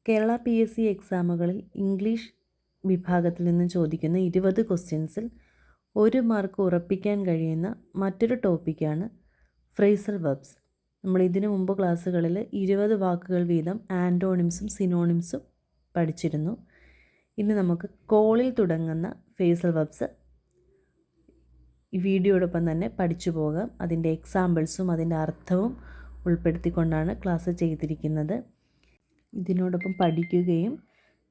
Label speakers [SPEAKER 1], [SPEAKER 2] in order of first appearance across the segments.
[SPEAKER 1] Kerala PSC എക്സാമുകളിൽ English വിഭാഗത്തിൽ നിന്ന് ചോദിക്കുന്ന 20 ക്വസ്റ്റ്യൻസിൽ 1 മാർക്ക് ഉറപ്പിക്കാൻ കഴിയുന്ന മറ്റൊരു ടോപ്പിക്കാണ് ഫ്രേസൽ വെർബ്സ്. നമ്മൾ ഇതിനു മുമ്പ് ക്ലാസ്സുകളിൽ 20 വാക്കുകൾ വീതം ആൻറ്റോണിംസും സിനോണിംസും പഠിച്ചിരുന്നു. ഇനി നമുക്ക് കോളിൽ തുടങ്ങുന്ന ഫ്രേസൽ വെർബ്സ് ഈ വീഡിയോടൊപ്പം തന്നെ പഠിച്ചു പോകാം. അതിൻ്റെ എക്സാമ്പിൾസും അതിൻ്റെ അർത്ഥവും ഉൾപ്പെടുത്തിക്കൊണ്ടാണ് ക്ലാസ് ചെയ്തിരിക്കുന്നത്. ഇതിനോടൊപ്പം പഠിക്കുകയും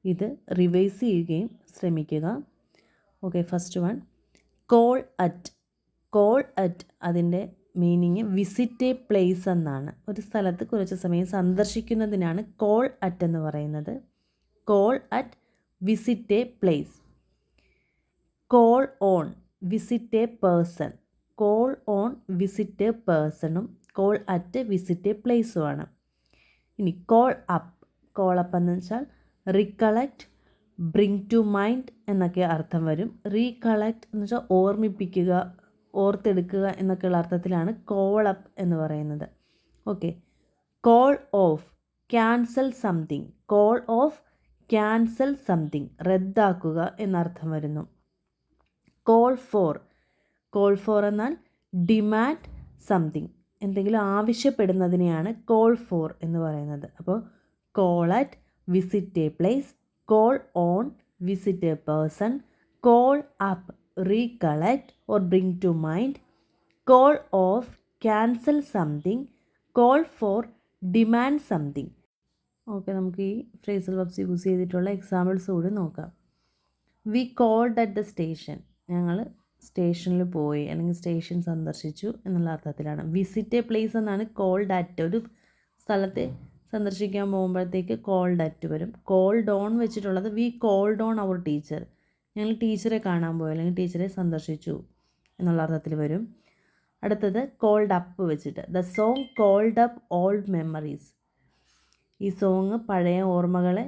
[SPEAKER 1] ഇത് റിവൈസ് ചെയ്യുകയും ശ്രമിക്കുക. Okay, first one call at. Call at അതിൻ്റെ മീനിങ് വിസിറ്റ് എ പ്ലേസ് എന്നാണ്. ഒരു സ്ഥലത്ത് കുറച്ച് സമയം സന്ദർശിക്കുന്നതിനാണ് കോൾ അറ്റ് എന്ന് പറയുന്നത്. Call at, visit a place. Call on, visit a person. Call on visit a പേഴ്സണും കോൾ അറ്റ് വിസിറ്റ് എ പ്ലേസുമാണ്. ഇനി കോൾ അപ്പ്. കോൾ അപ്പ് എന്ന് വെച്ചാൽ റീകളക്ട്, ബ്രിങ് ടു മൈൻഡ് എന്നൊക്കെ അർത്ഥം വരും. റീകളക്ട് എന്ന് വെച്ചാൽ ഓർമ്മിപ്പിക്കുക, ഓർത്തെടുക്കുക എന്നൊക്കെയുള്ള അർത്ഥത്തിലാണ് കോൾ അപ്പ് എന്ന് പറയുന്നത്. Okay, call off, cancel something. Call off, cancel something, റദ്ദാക്കുക എന്നർത്ഥം വരുന്നു. Call for. കോൾ ഫോർ എന്നാൽ ഡിമാൻഡ് സംതിങ്, എന്തെങ്കിലും ആവശ്യപ്പെടുന്നതിനെയാണ് കോൾ ഫോർ എന്ന് പറയുന്നത്. അപ്പോൾ call at, visit a place. Call on, visit a person. Call up, recollect or bring to mind. Call off, cancel something. Call for, demand something. Okay, നമുക്ക് ഈ phrasal verbs use ചെയ്തിട്ടുള്ള examples കൂടി നോക്കാം. We called at the station. ഞങ്ങൾ സ്റ്റേഷനിൽ പോയി അല്ലെങ്കിൽ station സന്ദർശിച്ചു എന്നുള്ള അർത്ഥത്തിലാണ്. വിസിറ്റ് എ പ്ലേസ് എന്നാണ് കോൾഡ് അറ്റ്. ഒരു സ്ഥലത്തെ സന്ദർശിക്കാൻ പോകുമ്പോഴത്തേക്ക് കോൾഡ് അറ്റ് വരും. കോൾഡ് ഓൺ വെച്ചിട്ടുള്ളത് we called on our teacher. ഞങ്ങൾ ടീച്ചറെ കാണാൻ പോയി അല്ലെങ്കിൽ ടീച്ചറെ സന്ദർശിച്ചു എന്നുള്ള അർത്ഥത്തിൽ വരും. അടുത്തത് കോൾഡ് അപ്പ് വെച്ചിട്ട് the song called up old memories. ഈ സോങ് പഴയ ഓർമ്മകളെ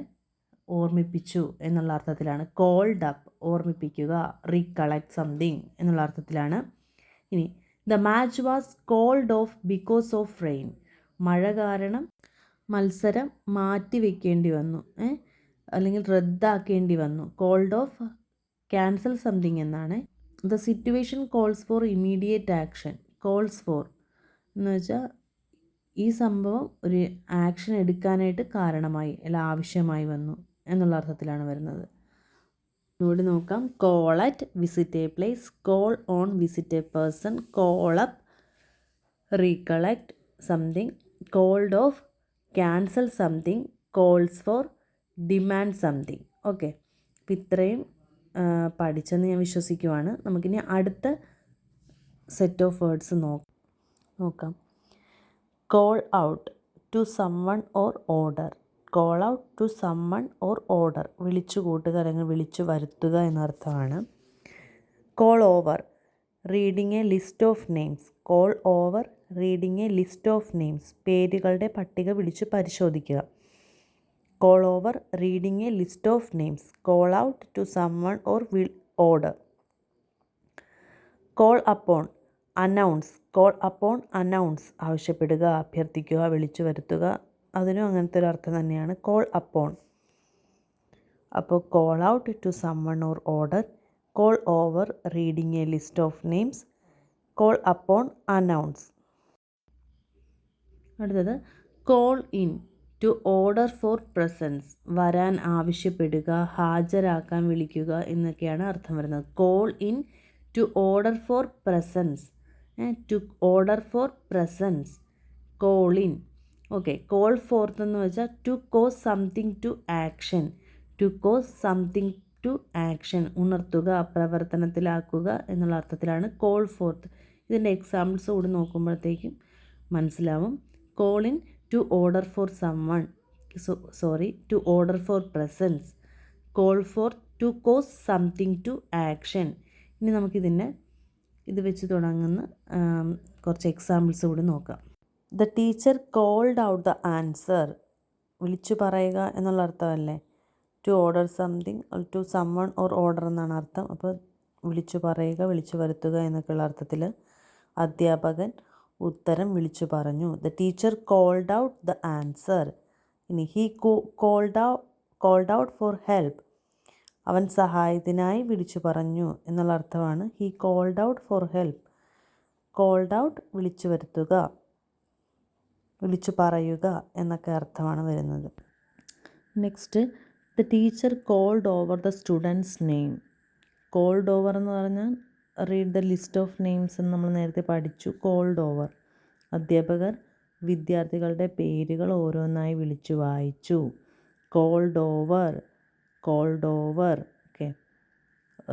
[SPEAKER 1] ഓർമ്മിപ്പിച്ചു എന്നുള്ള അർത്ഥത്തിലാണ്. കോൾഡ് അപ്പ്, ഓർമ്മിപ്പിക്കുക. റീകളക്ട് സംതിങ് എന്നുള്ള അർത്ഥത്തിലാണ്. ഇനി the match was called off because of rain. മഴ കാരണം മത്സരം മാറ്റി വയ്ക്കേണ്ടി വന്നു, അല്ലെങ്കിൽ റദ്ദാക്കേണ്ടി വന്നു. കോൾഡ് ഓഫ്, ക്യാൻസൽ സംതിങ് എന്നാണ്. The situation calls for immediate action. Calls for എന്ന് വെച്ചാൽ ഈ സംഭവം ഒരു ആക്ഷൻ എടുക്കാനായിട്ട് കാരണമായി അല്ല ആവശ്യമായി വന്നു എന്നുള്ള അർത്ഥത്തിലാണ് വരുന്നത്. ഇവിടെ നോക്കാം. Call at, visit a place. Call on, visit a person. Call up, recollect something. Called off, cancel something. Calls for, demand something. Okay, അപ്പോൾ ഇത്രയും പഠിച്ചെന്ന് ഞാൻ വിശ്വസിക്കുവാണ്. നമുക്കിനി അടുത്ത സെറ്റ് ഓഫ് വേർഡ്സ് നോക്കാം. Call out, to someone or order. Call out to someone or order, വിളിച്ചു കൂട്ടുക അല്ലെങ്കിൽ വിളിച്ചു വരുത്തുക എന്നർത്ഥമാണ്. Call over, reading a list of names. Call over, reading a list of names, പേരുകളുടെ പട്ടിക വിളിച്ച് പരിശോധിക്കുക. Call over, reading a list of names. Call out to someone or order. Call upon, announce. Call upon, announce, ആവശ്യപ്പെടുക, അഭ്യർത്ഥിക്കുക, വിളിച്ചു വരുത്തുക. അതിനും അങ്ങനത്തെ ഒരു അർത്ഥം തന്നെയാണ് കോൾ അപ്പോൺ. അപ്പോൾ call out to someone or order. Call over, reading a list of names. Call upon, announce. അടുത്തത് call in, to order for presence. വരാൻ ആവശ്യപ്പെടുക, ഹാജരാക്കാൻ വിളിക്കുക എന്നൊക്കെയാണ് അർത്ഥം വരുന്നത്. Call in, to order for presence. To order for presence, call in. Okay, call forth എന്ന് വെച്ചാൽ to cause something to action. To cause something to action, ഉണർത്തുക, പ്രവർത്തനത്തിലാക്കുക എന്നുള്ള അർത്ഥത്തിലാണ് കോൾ ഫോർത്ത്. ഇതിൻ്റെ എക്സാമ്പിൾസ് കൂടി നോക്കുമ്പോഴത്തേക്കും മനസ്സിലാവും. Call in, to order for someone, to order for presence. Call for, to cause something to action. ഇനി നമുക്കിതിൻ്റെ ഇത് വെച്ച് തുടങ്ങുന്ന കുറച്ച് എക്സാമ്പിൾസ് കൂടി നോക്കാം. The teacher called out the answer. വിളിച്ചു പറയുക എന്നുള്ള അർത്ഥമല്ലേ. To order something, to someone or order എന്നാണ് അർത്ഥം. അപ്പോൾ വിളിച്ചു പറയുക, വിളിച്ചു വരുത്തുക എന്നൊക്കെയുള്ള അർത്ഥത്തിൽ അധ്യാപകൻ ഉത്തരം വിളിച്ചു പറഞ്ഞു. The teacher called out the answer. ഇനി he called out for help, അവൻ സഹായത്തിനായി വിളിച്ചു പറഞ്ഞു എന്നുള്ള അർത്ഥമാണ് he called out for help. Called out വിളിച്ചു വരുത്തുക, വിളിച്ചു പറയുക എന്നൊക്കെ അർത്ഥമാണ് വരുന്നത്. Next, the teacher called over the students name. Called over എന്ന് പറഞ്ഞാൽ read the list of names എന്ന് നമ്മൾ നേരത്തെ പഠിച്ചു. കോൾഡ് ഓവർ, അധ്യാപകർ വിദ്യാർത്ഥികളുടെ പേരുകൾ ഓരോന്നായി വിളിച്ചു വായിച്ചു. Called over, called over. Okay,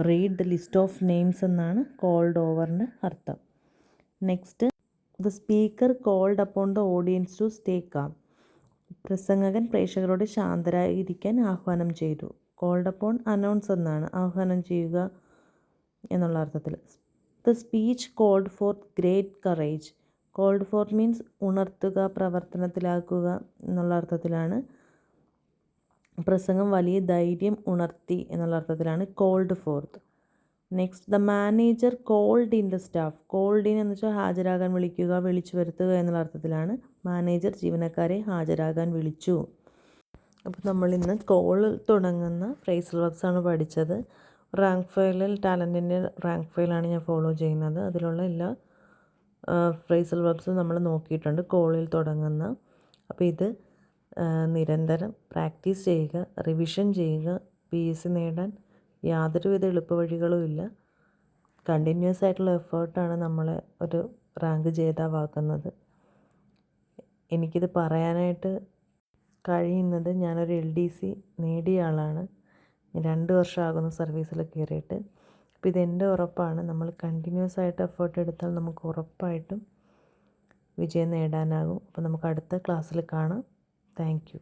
[SPEAKER 1] read the list of names എന്നാണ് കോൾഡ് ഓവറിൻ്റെ അർത്ഥം. Next, the speaker called upon the audience to stay calm. പ്രസംഗകൻ പ്രേക്ഷകരോട് ശാന്തരായിരിക്കാൻ ആഹ്വാനം ചെയ്തു. കോൾഡ് അപ്പോൺ അനൗൺസ് എന്നാണ്, ആഹ്വാനം ചെയ്യുക എന്നുള്ള അർത്ഥത്തിൽ. The speech called for great courage. Called for means ഉണർത്തുക, പ്രവർത്തനത്തിലാക്കുക എന്നുള്ള അർത്ഥത്തിലാണ്. പ്രസംഗം വലിയ ധൈര്യം ഉണർത്തി എന്നുള്ള അർത്ഥത്തിലാണ് called forth. Next, the manager called in the staff. Called in എന്ന് വെച്ചാൽ ഹാജരാകാൻ വിളിക്കുക, വിളിച്ചു വരുത്തുക എന്നുള്ള അർത്ഥത്തിലാണ്. മാനേജർ ജീവനക്കാരെ ഹാജരാകാൻ വിളിച്ചു. അപ്പോൾ നമ്മളിന്ന് കോൾ തുടങ്ങുന്ന ഫ്രേസൽ വർബ്സ് ആണ് പഠിച്ചത്. റാങ്ക് ഫയലിൽ ടാലൻറ്റിൻ്റെ റാങ്ക് ഫയലാണ് ഞാൻ ഫോളോ ചെയ്യുന്നത്. അതിലുള്ള എല്ലാ ഫ്രേസൽ വർബ്സും നമ്മൾ നോക്കിയിട്ടുണ്ട്, കോളിൽ തുടങ്ങുന്ന. അപ്പോൾ ഇത് നിരന്തരം പ്രാക്ടീസ് ചെയ്യുക, റിവിഷൻ ചെയ്യുക. PSC നേടാൻ യാതൊരുവിധ എളുപ്പവഴികളും ഇല്ല. കണ്ടിന്യൂസ് ആയിട്ടുള്ള എഫേർട്ടാണ് നമ്മളെ ഒരു റാങ്ക് ജേതാവാക്കുന്നത്. എനിക്കിത് പറയാനായിട്ട് കഴിയുന്നത് ഞാനൊരു LDC നേടിയ ആളാണ്. 2 വർഷമാകുന്നു സർവീസിൽ കയറിയിട്ട്. അപ്പോൾ ഇതെൻ്റെ ഉറപ്പാണ്. നമ്മൾ കണ്ടിന്യൂസ് ആയിട്ട് എഫേർട്ട് എടുത്താൽ നമുക്ക് ഉറപ്പായിട്ടും വിജയം നേടാനാകും. അപ്പോൾ നമുക്ക് അടുത്ത ക്ലാസ്സിൽ കാണാം. Thank you.